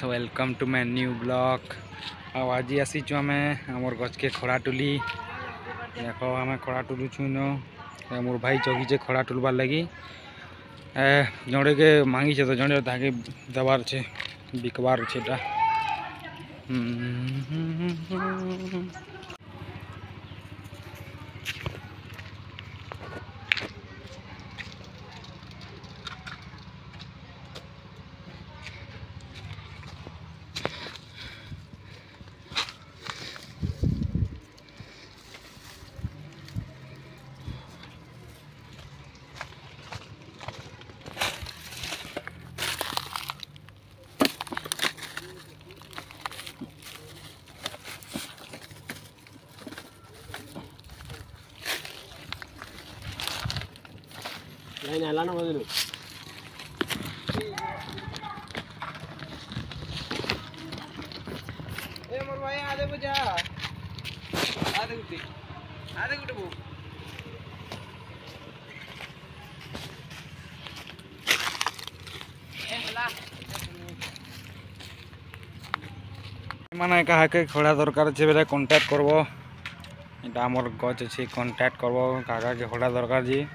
Welcome to my new blog. अब आज आसीचु आम आमर गच के खड़ा टुली देख आम खड़ा टुलुछु न मोर भाई जगीचे खड़ा टुलबार लगी जड़े के मांगी तो जड़े ताके दबार छे बिकबार छे। नहीं ना लाना बदलो ए मोर भाई आधे बजा आधे गुटे बो ए हला माने कहा के खड़ा दरकार छे बेले कांटेक्ट करबो एटा हमर गच अछि कांटेक्ट करबो काका के खड़ा दरकार जी।